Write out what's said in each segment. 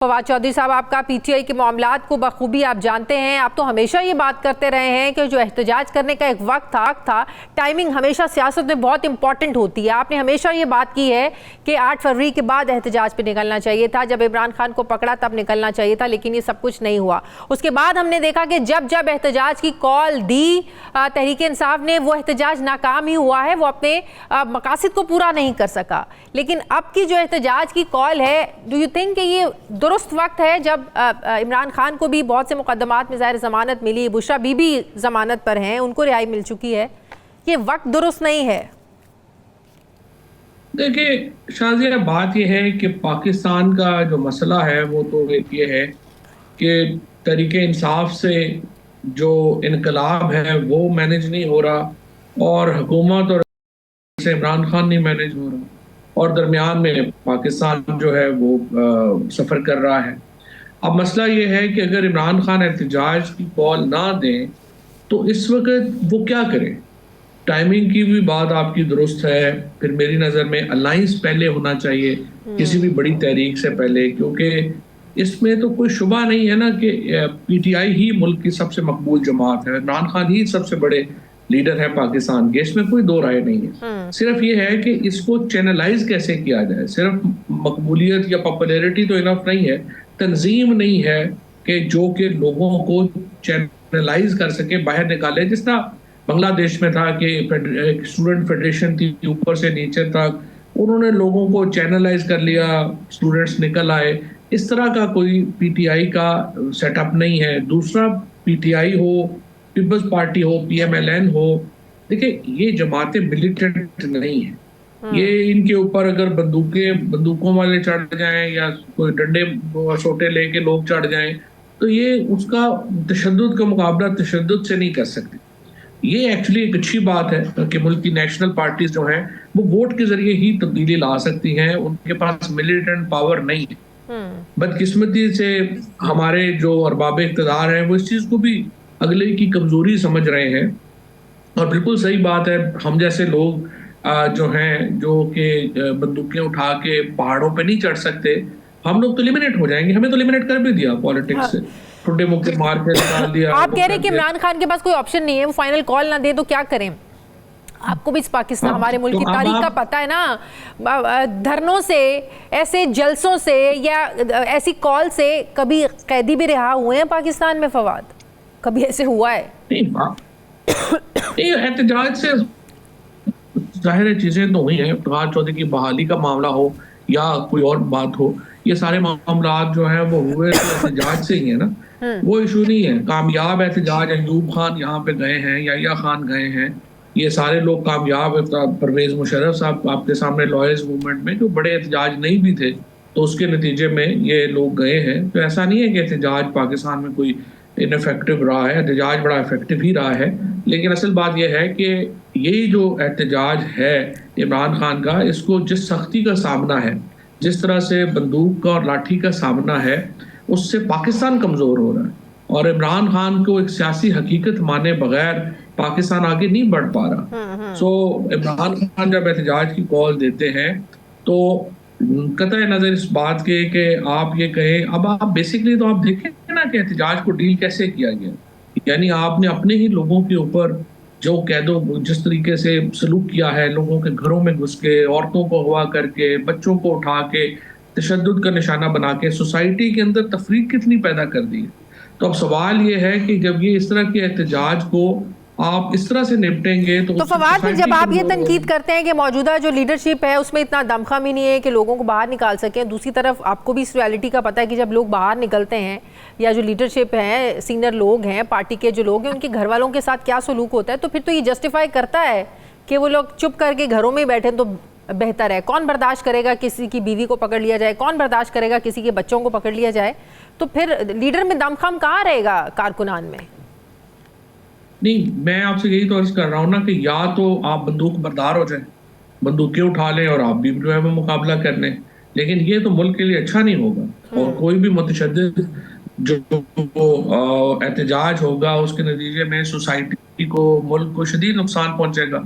फवाद चौधरी साहब, आपका पीटीआई के मामलात को बखूबी आप जानते हैं। आप तो हमेशा ये बात करते रहे हैं कि जो एहतजाज करने का एक वक्त था, टाइमिंग हमेशा सियासत में बहुत इंपॉर्टेंट होती है। आपने हमेशा ये बात की है कि 8 फरवरी के बाद एहतजाज पे निकलना चाहिए था, जब इमरान खान को पकड़ा तब निकलना चाहिए था, लेकिन ये सब कुछ नहीं हुआ। उसके बाद हमने देखा कि जब जब एहतजाज की कॉल दी तहरीक इंसाफ ने, वो एहतजाज नाकाम ही हुआ है, वो अपने मकासद को पूरा नहीं कर सका। लेकिन अब की जो एहतजाज की कॉल है, डू यू थिंक कि ये दुरुस्त वक्त है, जब इमरान खान को भी बहुत से मुकदमात में ज़ाहिर ज़मानत मिली, बुशरा बीबी ज़मानत पर हैं, उनको रिहाई मिल चुकी है, ये वक्त दुरुस्त नहीं है? देखिए शाजिया, बात यह है कि पाकिस्तान का जो मसला है वो तो एक ये है कि तरीके इंसाफ से जो इनकलाब है वो मैनेज नहीं हो रहा, और हुकूमत और से इमरान खान नहीं मैनेज हो रहा, और दरमियान में पाकिस्तान जो है वो सफ़र कर रहा है। अब मसला ये है कि अगर इमरान खान एहतजाज की कॉल ना दें तो इस वक्त वो क्या करें। टाइमिंग की भी बात आपकी दुरुस्त है। फिर मेरी नज़र में अलाइंस पहले होना चाहिए किसी भी बड़ी तहरीक से पहले, क्योंकि इसमें तो कोई शुबा नहीं है ना कि पीटीआई ही मुल्क की सबसे मकबूल जमात है, इमरान खान ही सबसे बड़े लीडर है पाकिस्तान के, इसमें कोई दो राय नहीं है। सिर्फ ये है कि इसको चैनलाइज कैसे किया जाए। सिर्फ मकबूलियत या पॉपुलैरिटी तो इनफ नहीं है, तंजीम नहीं है कि जो कि लोगों को चैनलाइज कर सके, बाहर निकाले। जिस तरह बांग्लादेश में था कि स्टूडेंट फेडरेशन थी ऊपर से नीचे तक, उन्होंने लोगों को चैनलाइज कर लिया, स्टूडेंट्स निकल आए। इस तरह का कोई पीटीआई का सेटअप नहीं है। दूसरा, पीटीआई हो, पीपल्स पार्टी हो, पीएमएलएन हो, देखिए ये जमातें मिलिटेंट नहीं है। ये इनके ऊपर अगर बंदूकों वाले चढ़ जाएं या कोई डंडे सोटे लेके लोग चढ़ जाएं तो ये उसका तशद्दुद का मुकाबला तशद्दुद से नहीं कर सकते। ये एक्चुअली एक अच्छी बात है कि मुल्क की नेशनल पार्टीज जो हैं वो वोट के जरिए ही तब्दीली ला सकती हैं, उनके पास मिलिटेंट पावर नहीं है। बदकिस्मती से हमारे जो अरबाब इक़्तिदार हैं वो इस चीज़ को भी अगले की कमजोरी समझ रहे हैं। और बिल्कुल सही बात है, हम जैसे लोग जो हैं जो कि बंदूकें उठा के पहाड़ों पे नहीं चढ़ सकते, हम लोग तो एलिमिनेट हो जाएंगे। हमें तो एलिमिनेट कर भी दिया पॉलिटिक्स से, ठुड्डे मुक्के मार के निकाल दिया। आप कह रहे हैं कि इमरान खान के पास कोई ऑप्शन नहीं है, वो फाइनल कॉल ना दे तो क्या करें? आपको भी पाकिस्तान हमारे मुल्क की तारीख का पता है ना, धरनों से, ऐसे जलसों से या ऐसी कॉल से कभी कैदी भी रिहा हुए हैं पाकिस्तान में? फवाद, कभी ऐसे हुआ है? नहीं, एहतजाज से जाहिर चीजें तो हुई हैं। फवाद चौधरी की बहाली का मामला हो या कोई और बात हो, ये सारे मामला जो हैं वो हुए तो एहतजाज से ही है ना। वो इशू नहीं है। कामयाब एहतजाज, अयूब खान यहाँ पे गए हैं, याहिया खान गए हैं, ये सारे लोग कामयाब। परवेज मुशर्रफ साहब आपके सामने लॉयर्स मूवमेंट में, जो बड़े एहतजाज नहीं भी थे तो उसके नतीजे में ये लोग गए हैं। तो ऐसा नहीं है कि एहतजाज पाकिस्तान में कोई इनफेक्टिव रहा है, एहतजाज बड़ा इफेक्टिव ही रहा है। लेकिन असल बात यह है कि यही जो एहतजाज है इमरान खान का, इसको जिस सख्ती का सामना है, जिस तरह से बंदूक का और लाठी का सामना है, उससे पाकिस्तान कमज़ोर हो रहा है। और इमरान खान को एक सियासी हकीकत माने बगैर पाकिस्तान आगे नहीं बढ़ पा रहा। सो इमरान खान जब एहतजाज की कॉल देते हैं तो कतई नज़र इस बात के कि आप ये कहें, अब आप बेसिकली तो आप देखें ना कि एहतजाज को डील कैसे किया गया। यानी आपने अपने ही लोगों के ऊपर जो कह दो जिस तरीके से सलूक किया है, लोगों के घरों में घुस के, औरतों को अगवा करके, बच्चों को उठा के तशद्दुद का निशाना बना के सोसाइटी के अंदर तफरीक कितनी पैदा कर दी है। तो अब सवाल ये है कि जब ये इस तरह के एहतजाज को आप इस तरह से निपटेंगे तो फवाद, जब आप ये तनकीद करते हैं कि मौजूदा जो लीडरशिप है उसमें इतना दमखम ही नहीं है कि लोगों को बाहर निकाल सकें, दूसरी तरफ आपको भी इस रियलिटी का पता है कि जब लोग बाहर निकलते हैं या जो लीडरशिप है, सीनियर लोग हैं, पार्टी के जो लोग हैं, उनके घर वालों के साथ क्या सलूक होता है, तो फिर तो ये जस्टिफाई करता है कि वो लोग चुप करके घरों में बैठे तो बेहतर है। कौन बर्दाश्त करेगा किसी की बीवी को पकड़ लिया जाए? कौन बर्दाश्त करेगा किसी के बच्चों को पकड़ लिया जाए? तो फिर लीडर में दमखम कहाँ रहेगा कारकुनान में? नहीं, मैं आपसे यही तो अर्ज कर रहा हूँ ना कि या तो आप बंदूक बरदार हो जाए, बंदूकें उठा लें और आप भी जो है वो मुकाबला कर लें, लेकिन ये तो मुल्क के लिए अच्छा नहीं होगा। और कोई भी मुतशद्दिद जो एहतजाज होगा उसके नतीजे में सोसाइटी को, मुल्क को शदीद नुकसान पहुंचेगा।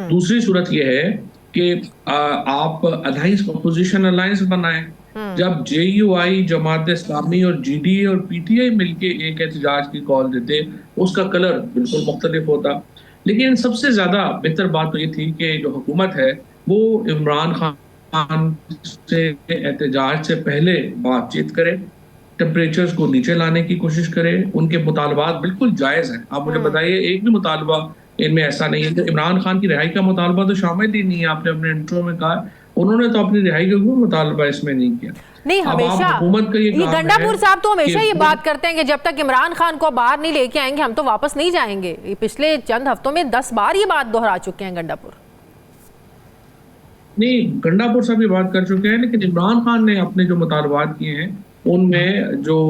दूसरी सूरत यह है कि आप अलायंस, अपोजिशन अलायंस बनाएं, जब JUI, जमात इस्लामी और GDA और PTI मिलके एक एहतजाज की कॉल देते, उसका कलर बिल्कुल मुख्तलिफ होता। लेकिन सबसे ज्यादा बेहतर बात तो ये थी कि जो हुकूमत है वो इमरान खान से एहतजाज से पहले बातचीत करे, टेम्परेचर्स को नीचे लाने की कोशिश करें, उनके मुतालबात बिल्कुल जायज़ हैं। आप मुझे बताइए, एक भी मुतालबा इनमें ऐसा नहीं है कि इमरान खान की रिहाई का मुतालबा तो शामिल ही नहीं है। आपने अपने इंट्रो में कहा, उन्होंने तो अपनी रिहाई का कोई मुतालबा इसमें नहीं किया। नहीं, अब हमेशा आप हुकूमत का ये काम है गंडापुर साहब तो हमेशा कि ये बात करते हैं कि जब तक इमरान खान को बाहर नहीं लेके आएंगे हम तो वापस नहीं जाएंगे। ये पिछले चंद हफ्तों में 10 बार ये बात दोहरा चुके हैं गंडापुर। नहीं, गंडापुर साहब ये बात कर चुके हैं, लेकिन इमरान खान ने अपने जो मुतालबात किए हैं उनमें जो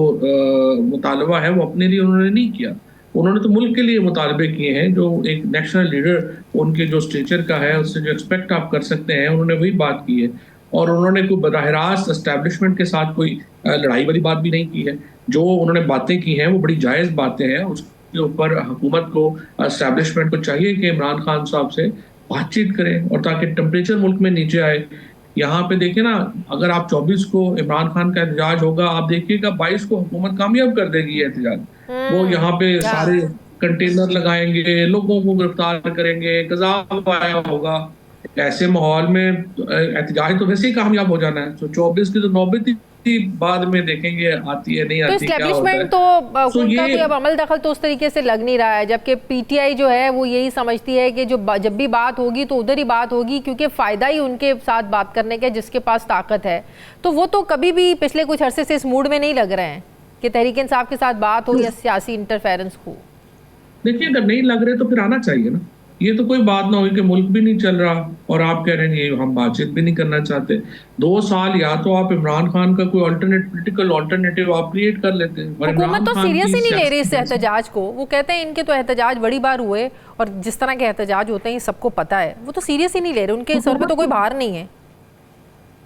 मुतालबा है वो अपने लिए उन्होंने नहीं किया। उन्होंने तो मुल्क के लिए मुतालबे किए हैं। जो एक नेशनल लीडर उनके जो स्टेचर का है, उससे जो एक्सपेक्ट आप कर सकते हैं, उन्होंने वही बात की है। और उन्होंने कोई बराह रास्त एस्टैब्लिशमेंट के साथ कोई लड़ाई वाली बात भी नहीं की है। जो उन्होंने बातें की हैं वो बड़ी जायज़ बातें हैं। उसके ऊपर हुकूमत को, एस्टैब्लिशमेंट को चाहिए कि इमरान खान साहब से बातचीत करें, और ताकि टेम्परेचर मुल्क में नीचे आए। यहाँ पे देखिए ना, अगर आप 24 को इमरान खान का एहतजाज होगा, आप देखिएगा 22 को हुकूमत कामयाब कर देगी ये एहतजाज। वो यहाँ पे सारे कंटेनर लगाएंगे, लोगों को गिरफ्तार करेंगे, कज़ाब आया होगा। ऐसे माहौल में एहतजाज तो वैसे ही कामयाब हो जाना है। तो 24 की तो नौबत ही बाद में देखेंगे आती है नहीं तो आती, क्या होता है। एस्टैब्लिशमेंट तो उनका कोई अब अमल दखल तो उस तरीके से लग नहीं रहा है, जबकि PTI जो है वो यही समझती है कि जो जब भी बात होगी तो उधर ही बात होगी, क्योंकि फ़ायदा ही उनके साथ बात करने का जिसके पास ताकत है। तो वो तो कभी भी पिछले कुछ अरसे से इस मूड में नहीं लग रहे हैं कि तहरीक इंसाफ के साथ बात हो या सियासी इंटरफेरेंस हो। देखिए, अगर नहीं लग रहे तो फिर आना चाहिए ना। ये तो कोई बात ना हुई कि मुल्क भी नहीं चल रहा और आप कह रहे हैं हम बातचीत भी नहीं करना चाहते। 2 साल या तो आप इमरान खान का कोई पोलिटिकल ऑल्टरनेटिव आप क्रिएट कर लेते हैं। हुकूमत तो सीरियस ही नहीं ले रही इस एहतजाज को। वो कहते हैं इनके तो एहतजाज बड़ी बार हुए और जिस तरह के एहतजाज होते हैं ये सबको पता है। वो तो सीरियस ही नहीं ले रहे, उनके सर पे तो कोई भार नहीं है।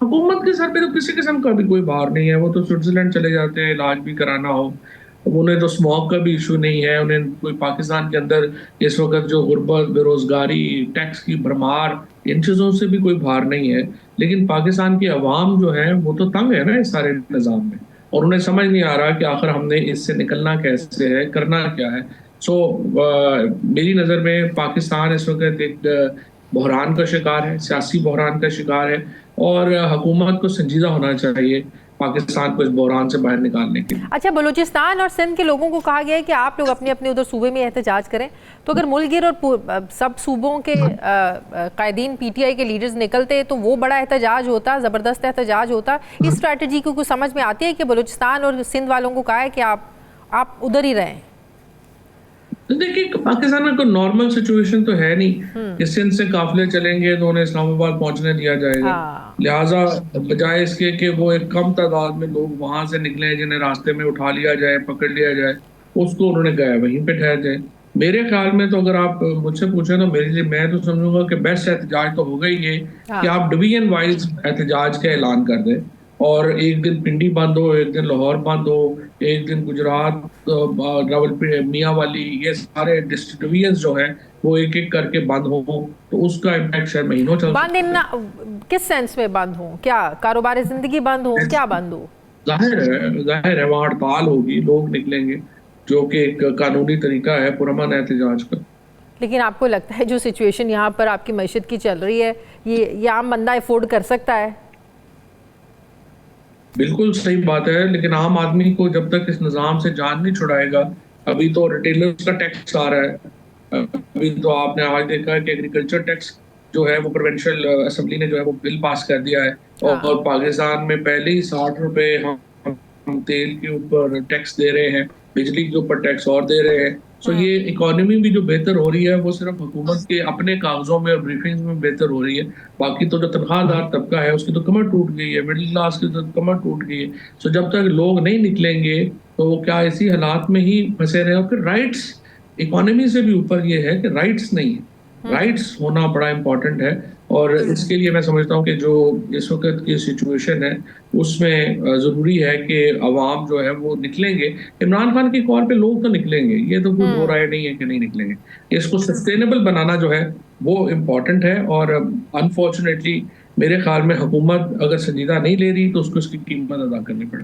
हुकूमत के सर पे तो किसी किस्म का भी कोई भार नहीं है। वो तो स्विट्जरलैंड चले जाते हैं इलाज भी कराना हो। उन्हें तो स्मॉग का भी इशू नहीं है। उन्हें कोई पाकिस्तान के अंदर इस वक्त जो गुर्बत, बेरोजगारी, टैक्स की भरमार, इन चीज़ों से भी कोई भार नहीं है। लेकिन पाकिस्तान की अवाम जो है वो तो तंग है ना इस सारे निज़ाम में, और उन्हें समझ नहीं आ रहा कि आखिर हमने इससे निकलना कैसे है, करना क्या है। मेरी नज़र में पाकिस्तान इस वक्त एक बहरान का शिकार है, सियासी बहरान का शिकार है, और हुकूमत को संजीदा होना चाहिए पाकिस्तान को इस बहरान से बाहर निकालने के लिए। अच्छा, बलूचिस्तान और सिंध के लोगों को कहा गया है कि आप लोग अपने अपने उधर सूबे में एहतजाज करें। तो अगर मुल्क और सब सूबों के कायदीन PTI के लीडर्स निकलते तो वो बड़ा एहतजाज होता, ज़बरदस्त एहतजाज होता। इस स्ट्रैटेजी को कुछ समझ में आती है कि बलूचिस्तान और सिंध वालों को कहा है कि आप उधर ही रहें? तो देखिए, पाकिस्तान में कोई नॉर्मल सिचुएशन तो है नहीं कि सिंध से काफिले चलेंगे तो उन्हें इस्लामाबाद पहुंचने दिया जाएगा। लिहाजा बजाय इसके कि वो एक कम तादाद में लोग वहां से निकले जिन्हें रास्ते में उठा लिया जाए, पकड़ लिया जाए, उसको उन्होंने कहा वहीं पे ठहर जाए। मेरे ख्याल में तो अगर आप मुझसे पूछें तो मेरे लिए, मैं तो समझूंगा कि बेस्ट एहतजाज तो होगा ही ये कि आप डिवीजन वाइज एहतजाज का ऐलान कर दें, और एक दिन पिंडी बंद हो, एक दिन लाहौर बंद हो, एक दिन गुजरात, रावलपिंडी, मियांवाली, ये सारे डिवीजन जो हैं वो एक एक करके बंद हो, तो उसका इम्पैक्ट शायद महीनों चल बंद इन किस सेंस में बंद हो? क्या कारोबार जिंदगी बंद हो, क्या बंद हो? जाहिर है वहाँ हड़ताल होगी, लोग निकलेंगे, जो कि एक कानूनी तरीका है पुरअमन एहतजाज का। लेकिन आपको लगता है जो सिचुएशन यहाँ पर आपकी मईशत की चल रही है, ये आम बंदा अफोर्ड कर सकता है? बिल्कुल सही बात है, लेकिन आम आदमी को जब तक इस निज़ाम से जान नहीं छुड़ाएगा, अभी तो रिटेलर्स का टैक्स आ रहा है, अभी तो आपने आज देखा है कि एग्रीकल्चर टैक्स जो है वो प्रोविंशियल असेंबली ने जो है वो बिल पास कर दिया है, और पाकिस्तान में पहले ही 60 रुपए हम तेल के ऊपर टैक्स दे रहे हैं, बिजली के ऊपर टैक्स और दे रहे हैं। सो ये इकोनॉमी भी जो बेहतर हो रही है वो सिर्फ हुकूमत के अपने कागजों में और ब्रीफिंग में बेहतर हो रही है। बाकी तो जो तनख्वाहदार तबका है उसकी तो कमर टूट गई है, मिडिल क्लास की तो कमर टूट गई है। सो जब तक लोग नहीं निकलेंगे तो वो क्या इसी हालात में ही फंसे रहे। और फिर राइट्स, इकोनॉमी से भी ऊपर ये है कि राइट्स नहीं है, राइट्स होना बड़ा इंपॉर्टेंट है। और इसके लिए मैं समझता हूँ कि जो इस वक्त की सिचुएशन है उसमें ज़रूरी है कि अवाम जो है वो निकलेंगे। इमरान खान की कॉल पे लोग तो निकलेंगे, ये तो कोई दो राय नहीं है कि नहीं निकलेंगे। इसको सस्टेनेबल बनाना जो है वो इम्पोर्टेंट है, और अनफॉर्चुनेटली मेरे ख्याल में हुकूमत अगर संजीदा नहीं ले रही तो उसको उसकी कीमत अदा करनी पड़ेगी।